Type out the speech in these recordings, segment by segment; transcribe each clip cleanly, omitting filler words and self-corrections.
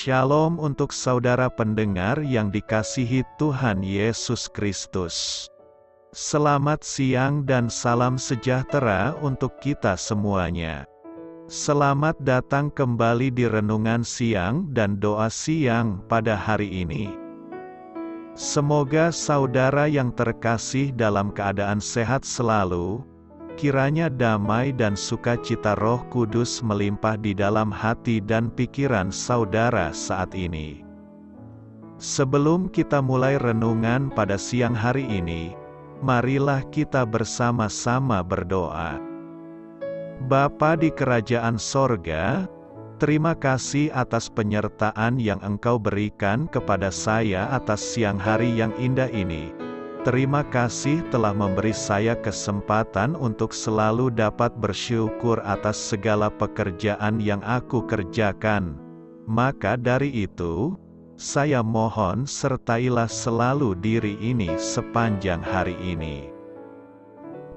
Shalom untuk saudara pendengar yang dikasihi Tuhan Yesus Kristus. Selamat siang dan salam sejahtera untuk kita semuanya. Selamat datang kembali di renungan siang dan doa siang pada hari ini. Semoga saudara yang terkasih dalam keadaan sehat selalu. Kiranya damai dan sukacita Roh Kudus melimpah di dalam hati dan pikiran saudara saat ini. Sebelum kita mulai renungan pada siang hari ini, marilah kita bersama-sama berdoa. Bapa di kerajaan sorga, terima kasih atas penyertaan yang Engkau berikan kepada saya atas siang hari yang indah ini. Terima kasih telah memberi saya kesempatan untuk selalu dapat bersyukur atas segala pekerjaan yang aku kerjakan. Maka dari itu, saya mohon sertailah selalu diri ini sepanjang hari ini.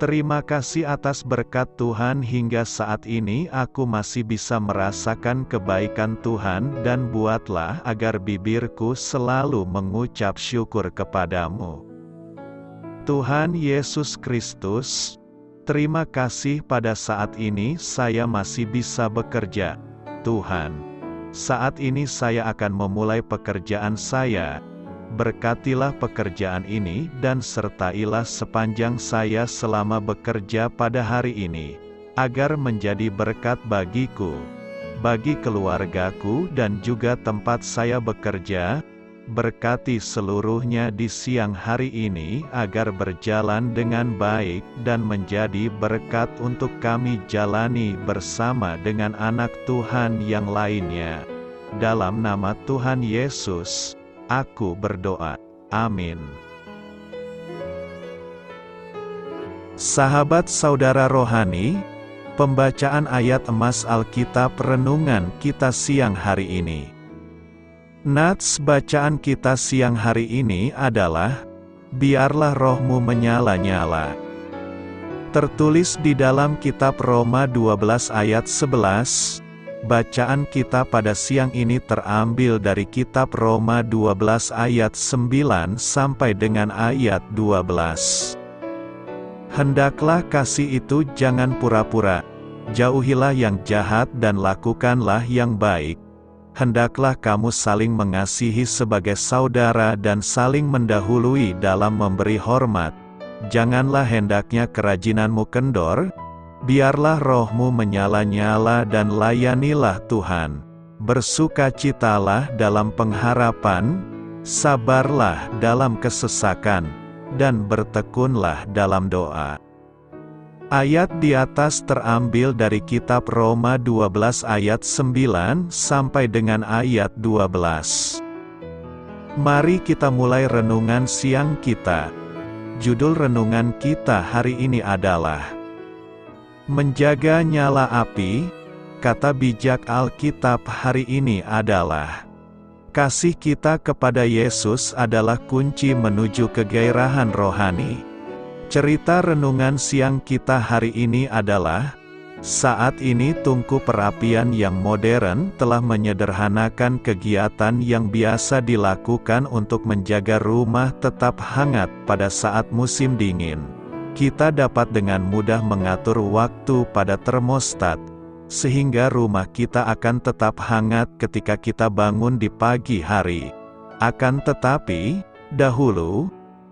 Terima kasih atas berkat Tuhan hingga saat ini aku masih bisa merasakan kebaikan Tuhan dan buatlah agar bibirku selalu mengucap syukur kepadamu. Tuhan Yesus Kristus, terima kasih pada saat ini saya masih bisa bekerja. Tuhan, saat ini saya akan memulai pekerjaan saya. Berkatilah pekerjaan ini dan sertailah sepanjang saya selama bekerja pada hari ini, agar menjadi berkat bagiku, bagi keluargaku dan juga tempat saya bekerja. Berkati seluruhnya di siang hari ini agar berjalan dengan baik dan menjadi berkat untuk kami jalani bersama dengan anak Tuhan yang lainnya. Dalam nama Tuhan Yesus, aku berdoa. Amin. Sahabat saudara rohani, pembacaan ayat emas Alkitab renungan kita siang hari ini. Nats bacaan kita siang hari ini adalah, biarlah rohmu menyala-nyala. Tertulis di dalam kitab Roma 12 ayat 11, bacaan kita pada siang ini terambil dari kitab Roma 12 ayat 9 sampai dengan ayat 12. Hendaklah kasih itu jangan pura-pura, jauhilah yang jahat dan lakukanlah yang baik. Hendaklah kamu saling mengasihi sebagai saudara dan saling mendahului dalam memberi hormat. Janganlah hendaknya kerajinanmu kendor, biarlah rohmu menyala-nyala dan layanilah Tuhan. Bersukacitalah dalam pengharapan, sabarlah dalam kesesakan, dan bertekunlah dalam doa. Ayat di atas terambil dari kitab Roma 12 ayat 9 sampai dengan ayat 12. Mari kita mulai renungan siang kita. Judul renungan kita hari ini adalah Menjaga Nyala Api. Kata bijak Alkitab hari ini adalah kasih kita kepada Yesus adalah kunci menuju kegairahan rohani. Cerita renungan siang kita hari ini adalah, saat ini tungku perapian yang modern telah menyederhanakan kegiatan yang biasa dilakukan untuk menjaga rumah tetap hangat pada saat musim dingin. Kita dapat dengan mudah mengatur waktu pada termostat, sehingga rumah kita akan tetap hangat ketika kita bangun di pagi hari. Akan tetapi, dahulu,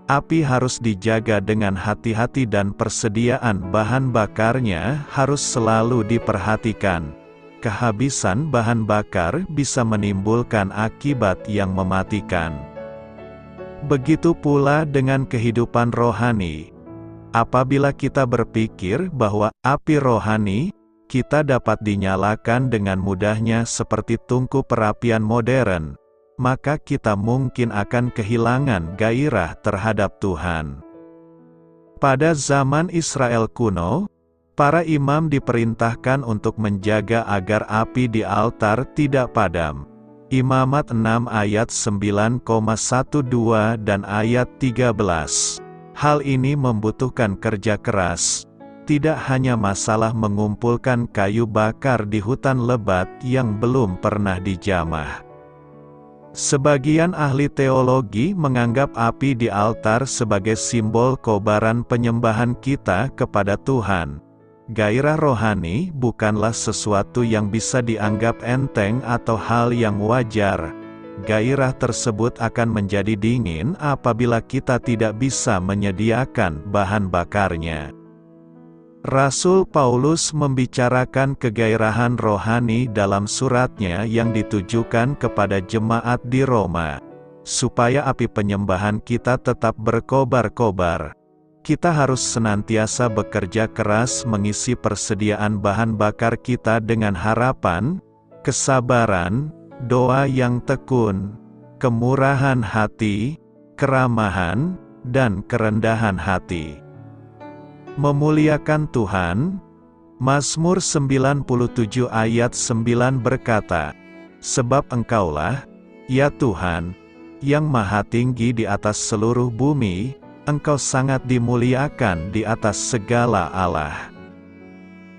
api harus dijaga dengan hati-hati dan persediaan bahan bakarnya harus selalu diperhatikan. Kehabisan bahan bakar bisa menimbulkan akibat yang mematikan. Begitu pula dengan kehidupan rohani. Apabila kita berpikir bahwa api rohani kita dapat dinyalakan dengan mudahnya seperti tungku perapian modern, maka kita mungkin akan kehilangan gairah terhadap Tuhan. Pada zaman Israel kuno, para imam diperintahkan untuk menjaga agar api di altar tidak padam. Imamat 6 ayat 9,12 dan ayat 13. Hal ini membutuhkan kerja keras. Tidak hanya masalah mengumpulkan kayu bakar di hutan lebat yang belum pernah dijamah. Sebagian ahli teologi menganggap api di altar sebagai simbol kobaran penyembahan kita kepada Tuhan. Gairah rohani bukanlah sesuatu yang bisa dianggap enteng atau hal yang wajar. Gairah tersebut akan menjadi dingin apabila kita tidak bisa menyediakan bahan bakarnya. Rasul Paulus membicarakan kegairahan rohani dalam suratnya yang ditujukan kepada jemaat di Roma, supaya api penyembahan kita tetap berkobar-kobar. Kita harus senantiasa bekerja keras mengisi persediaan bahan bakar kita dengan harapan, kesabaran, doa yang tekun, kemurahan hati, keramahan, dan kerendahan hati. Memuliakan Tuhan. Mazmur 97 ayat 9 berkata, "Sebab Engkaulah, ya Tuhan, yang maha tinggi di atas seluruh bumi, Engkau sangat dimuliakan di atas segala Allah."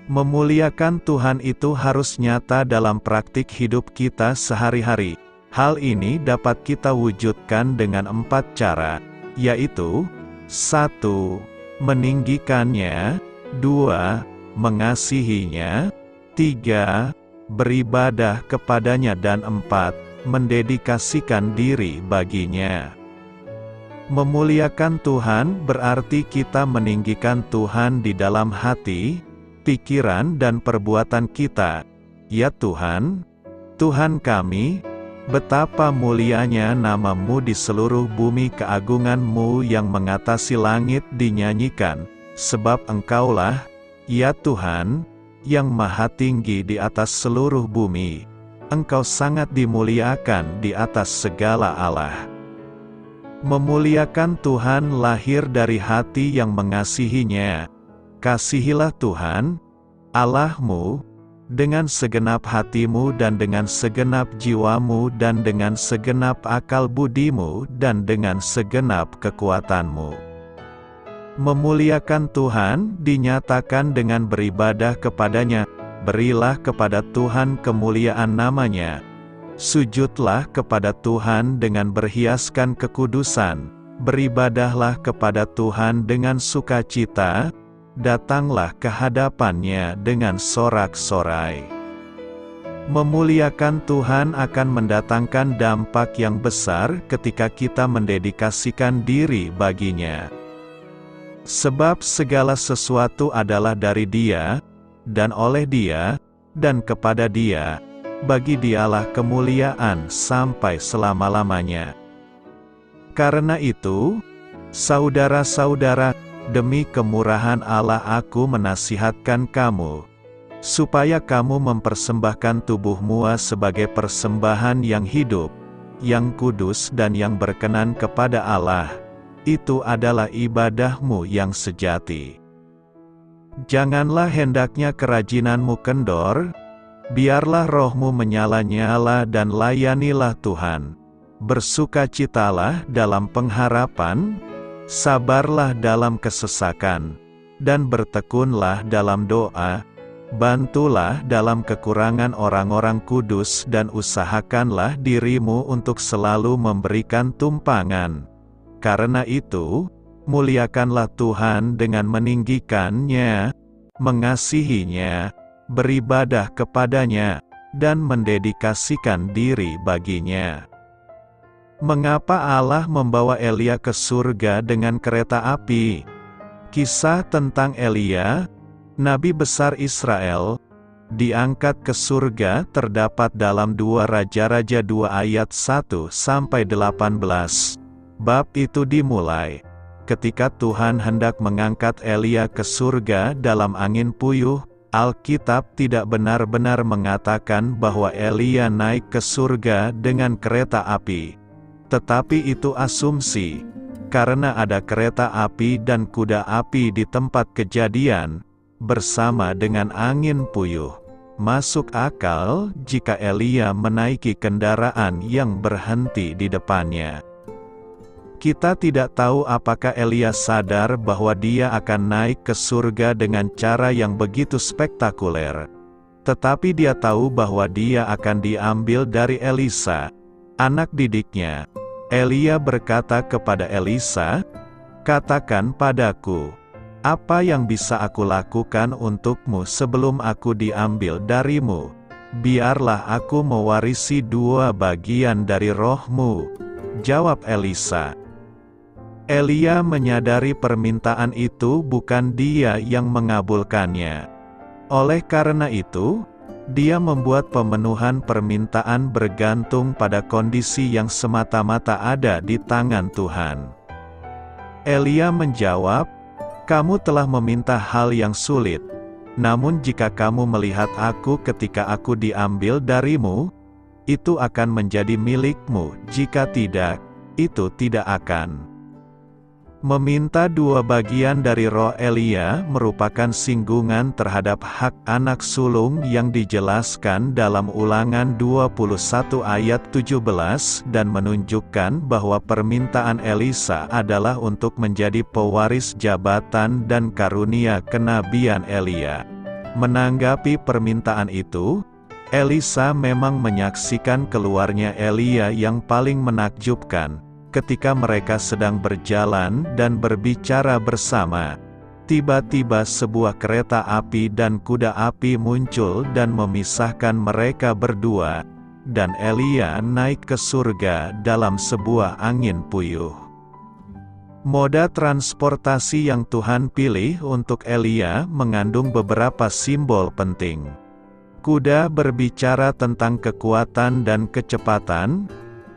Memuliakan Tuhan itu harus nyata dalam praktik hidup kita sehari-hari. Hal ini dapat kita wujudkan dengan 4 cara, yaitu 1. Meninggikannya, 2. Mengasihinya, 3. Beribadah kepadanya, dan 4. Mendedikasikan diri baginya. Memuliakan Tuhan berarti kita meninggikan Tuhan di dalam hati, pikiran dan perbuatan kita. Ya Tuhan, Tuhan kami, betapa mulianya nama-Mu di seluruh bumi, keagungan-Mu yang mengatasi langit dinyanyikan, sebab Engkaulah, ya Tuhan, yang maha tinggi di atas seluruh bumi. Engkau sangat dimuliakan di atas segala Allah. Memuliakan Tuhan lahir dari hati yang mengasihinya. Kasihilah Tuhan, Allah-Mu, dengan segenap hatimu dan dengan segenap jiwamu dan dengan segenap akal budimu dan dengan segenap kekuatanmu. Memuliakan Tuhan dinyatakan dengan beribadah kepadanya. Berilah kepada Tuhan kemuliaan namanya. Sujudlah kepada Tuhan dengan berhiaskan kekudusan. Beribadahlah kepada Tuhan dengan sukacita. Datanglah ke hadapannya dengan sorak-sorai. Memuliakan Tuhan akan mendatangkan dampak yang besar ketika kita mendedikasikan diri baginya. Sebab segala sesuatu adalah dari Dia, dan oleh Dia, dan kepada Dia. Bagi Dialah kemuliaan sampai selama-lamanya. Karena itu, saudara-saudara, demi kemurahan Allah aku menasihatkan kamu, supaya kamu mempersembahkan tubuhmu sebagai persembahan yang hidup, yang kudus dan yang berkenan kepada Allah. Itu adalah ibadahmu yang sejati. Janganlah hendaknya kerajinanmu kendor, biarlah rohmu menyala-nyala dan layanilah Tuhan. Bersukacitalah dalam pengharapan, sabarlah dalam kesesakan, dan bertekunlah dalam doa. Bantulah dalam kekurangan orang-orang kudus dan usahakanlah dirimu untuk selalu memberikan tumpangan. Karena itu, muliakanlah Tuhan dengan meninggikannya, mengasihinya, beribadah kepadanya, dan mendedikasikan diri baginya. Mengapa Allah membawa Elia ke surga dengan kereta api? Kisah tentang Elia, Nabi besar Israel, diangkat ke surga terdapat dalam 2 Raja-Raja 2 ayat 1-18. Bab itu dimulai ketika Tuhan hendak mengangkat Elia ke surga dalam angin puyuh. Alkitab tidak benar-benar mengatakan bahwa Elia naik ke surga dengan kereta api. Tetapi itu asumsi, karena ada kereta api dan kuda api di tempat kejadian, bersama dengan angin puyuh. Masuk akal jika Elia menaiki kendaraan yang berhenti di depannya. Kita tidak tahu apakah Elia sadar bahwa dia akan naik ke surga dengan cara yang begitu spektakuler. Tetapi dia tahu bahwa dia akan diambil dari Elisa. anak didiknya. Elia berkata kepada Elisa, "Katakan padaku, apa yang bisa aku lakukan untukmu sebelum aku diambil darimu? Biarlah aku mewarisi 2 bagian dari rohmu." Jawab Elisa. Elia menyadari permintaan itu bukan dia yang mengabulkannya. Oleh karena itu, dia membuat pemenuhan permintaan bergantung pada kondisi yang semata-mata ada di tangan Tuhan. Elia menjawab, "Kamu telah meminta hal yang sulit. Namun jika kamu melihat aku ketika aku diambil darimu, itu akan menjadi milikmu, jika tidak, itu tidak akan." Meminta 2 bagian dari roh Elia merupakan singgungan terhadap hak anak sulung yang dijelaskan dalam Ulangan 21 ayat 17 dan menunjukkan bahwa permintaan Elisa adalah untuk menjadi pewaris jabatan dan karunia kenabian Elia. Menanggapi permintaan itu, Elisa memang menyaksikan keluarnya Elia yang paling menakjubkan. Ketika mereka sedang berjalan dan berbicara bersama, tiba-tiba sebuah kereta api dan kuda api muncul dan memisahkan mereka berdua, dan Elia naik ke surga dalam sebuah angin puyuh. Moda transportasi yang Tuhan pilih untuk Elia mengandung beberapa simbol penting. Kuda berbicara tentang kekuatan dan kecepatan.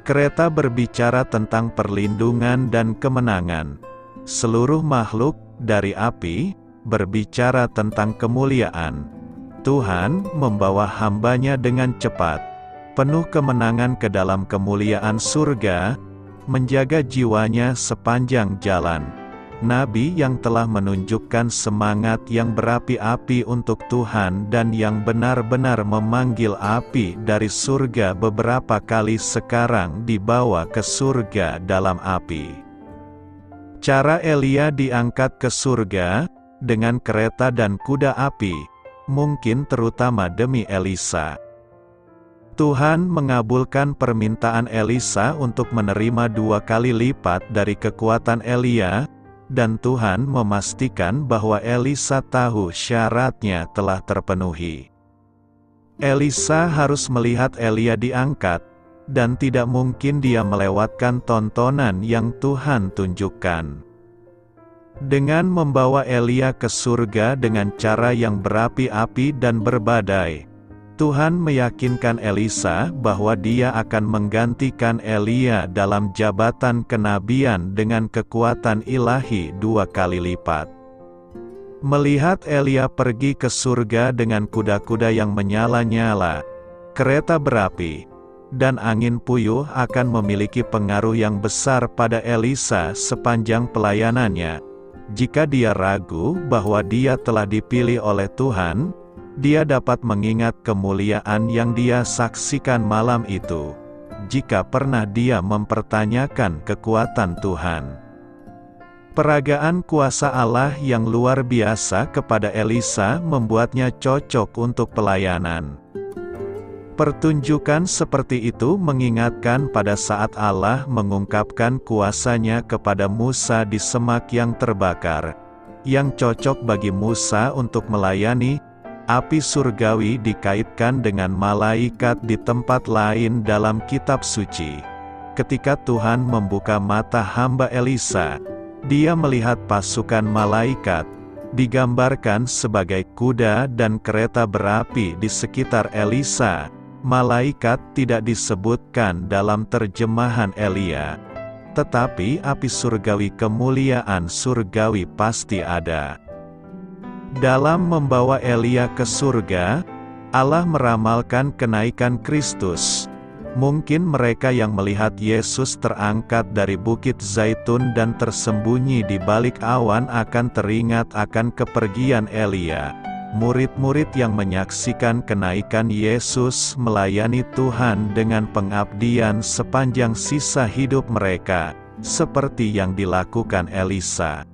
Kereta berbicara tentang perlindungan dan kemenangan. Seluruh makhluk, dari api, berbicara tentang kemuliaan. Tuhan membawa hamba-Nya dengan cepat, penuh kemenangan ke dalam kemuliaan surga, menjaga jiwanya sepanjang jalan. Nabi yang telah menunjukkan semangat yang berapi-api untuk Tuhan dan yang benar-benar memanggil api dari surga beberapa kali sekarang dibawa ke surga dalam api. Cara Elia diangkat ke surga, dengan kereta dan kuda api, mungkin terutama demi Elisa. Tuhan mengabulkan permintaan Elisa untuk menerima 2 kali lipat dari kekuatan Elia, dan Tuhan memastikan bahwa Elisa tahu syaratnya telah terpenuhi. Elisa harus melihat Elia diangkat, dan tidak mungkin dia melewatkan tontonan yang Tuhan tunjukkan. Dengan membawa Elia ke surga dengan cara yang berapi-api dan berbadai, Tuhan meyakinkan Elisa bahwa dia akan menggantikan Elia dalam jabatan kenabian dengan kekuatan ilahi 2 kali lipat. Melihat Elia pergi ke surga dengan kuda-kuda yang menyala-nyala, kereta berapi, dan angin puyuh akan memiliki pengaruh yang besar pada Elisa sepanjang pelayanannya. Jika dia ragu bahwa dia telah dipilih oleh Tuhan, dia dapat mengingat kemuliaan yang dia saksikan malam itu, jika pernah dia mempertanyakan kekuatan Tuhan. Peragaan kuasa Allah yang luar biasa kepada Elisa membuatnya cocok untuk pelayanan. Pertunjukan seperti itu mengingatkan pada saat Allah mengungkapkan kuasa-Nya kepada Musa di semak yang terbakar, yang cocok bagi Musa untuk melayani. Api surgawi dikaitkan dengan malaikat di tempat lain dalam kitab suci. Ketika Tuhan membuka mata hamba Elisa, dia melihat pasukan malaikat, digambarkan sebagai kuda dan kereta berapi di sekitar Elisa. Malaikat tidak disebutkan dalam terjemahan Elia, tetapi api surgawi kemuliaan surgawi pasti ada. Dalam membawa Elia ke surga, Allah meramalkan kenaikan Kristus. Mungkin mereka yang melihat Yesus terangkat dari Bukit Zaitun dan tersembunyi di balik awan akan teringat akan kepergian Elia. Murid-murid yang menyaksikan kenaikan Yesus melayani Tuhan dengan pengabdian sepanjang sisa hidup mereka, seperti yang dilakukan Elisa.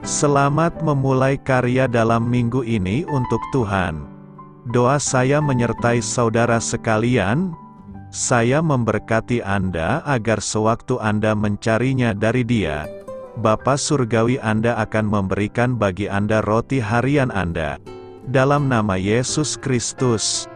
Selamat memulai karya dalam minggu ini untuk Tuhan. Doa saya menyertai saudara sekalian. Saya memberkati Anda agar sewaktu Anda mencarinya dari Dia, Bapa Surgawi Anda akan memberikan bagi Anda roti harian Anda. Dalam nama Yesus Kristus,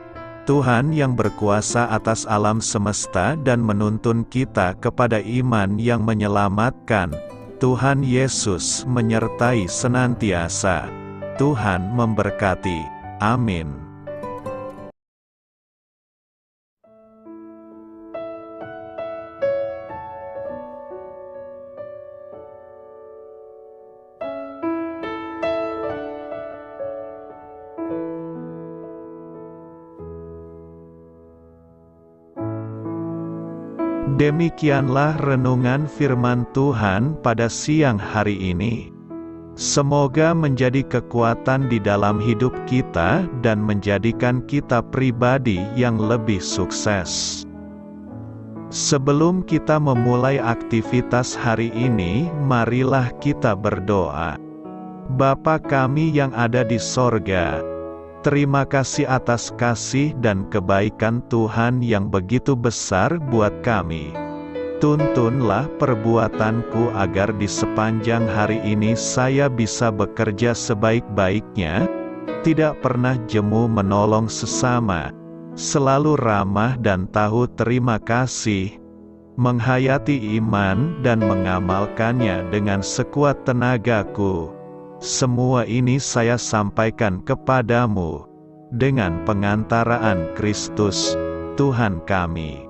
Tuhan yang berkuasa atas alam semesta dan menuntun kita kepada iman yang menyelamatkan, Tuhan Yesus menyertai senantiasa. Tuhan memberkati. Amin. Demikianlah renungan firman Tuhan pada siang hari ini. Semoga menjadi kekuatan di dalam hidup kita dan menjadikan kita pribadi yang lebih sukses. Sebelum kita memulai aktivitas hari ini, marilah kita berdoa. Bapa kami yang ada di sorga, terima kasih atas kasih dan kebaikan Tuhan yang begitu besar buat kami. Tuntunlah perbuatanku agar di sepanjang hari ini saya bisa bekerja sebaik-baiknya, tidak pernah jemu menolong sesama, selalu ramah dan tahu terima kasih, menghayati iman dan mengamalkannya dengan sekuat tenagaku. Semua ini saya sampaikan kepadamu, dengan pengantaraan Kristus, Tuhan kami.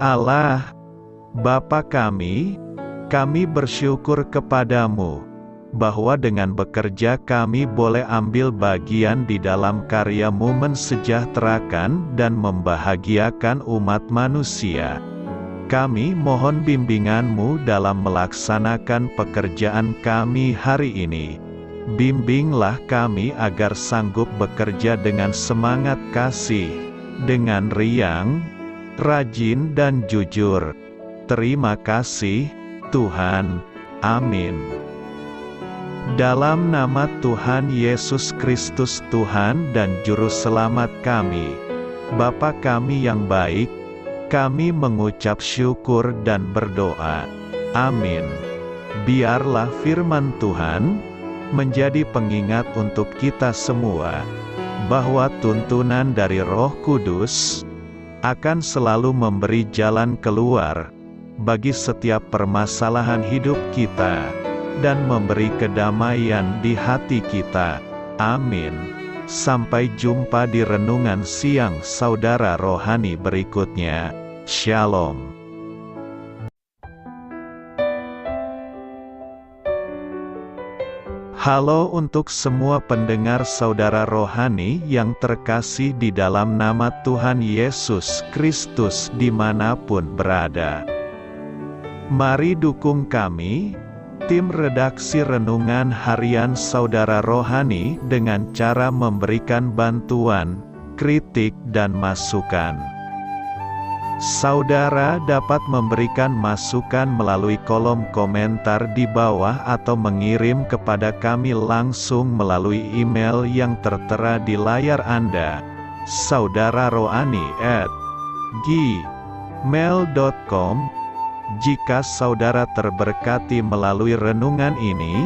Allah, Bapa kami bersyukur kepadamu, bahwa dengan bekerja kami boleh ambil bagian di dalam karya-Mu mensejahterakan dan membahagiakan umat manusia. Kami mohon bimbingan-Mu dalam melaksanakan pekerjaan kami hari ini. Bimbinglah kami agar sanggup bekerja dengan semangat kasih, dengan riang, rajin dan jujur. Terima kasih, Tuhan. Amin. Dalam nama Tuhan Yesus Kristus Tuhan dan Juru Selamat kami, Bapa kami yang baik, kami mengucap syukur dan berdoa. Amin. Biarlah firman Tuhan menjadi pengingat untuk kita semua, bahwa tuntunan dari Roh Kudus akan selalu memberi jalan keluar bagi setiap permasalahan hidup kita, dan memberi kedamaian di hati kita. Amin. Sampai jumpa di renungan siang saudara rohani berikutnya. Shalom. Halo untuk semua pendengar saudara rohani yang terkasih di dalam nama Tuhan Yesus Kristus dimanapun berada. Mari dukung kami, tim redaksi Renungan Harian Saudara Rohani dengan cara memberikan bantuan, kritik dan masukan. Saudara dapat memberikan masukan melalui kolom komentar di bawah atau mengirim kepada kami langsung melalui email yang tertera di layar Anda, saudararohani@gmail.com. Jika saudara terberkati melalui renungan ini,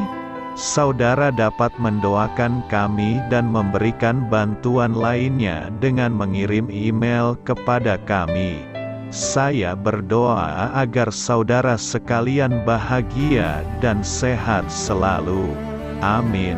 saudara dapat mendoakan kami dan memberikan bantuan lainnya dengan mengirim email kepada kami. Saya berdoa agar saudara sekalian bahagia dan sehat selalu. Amin.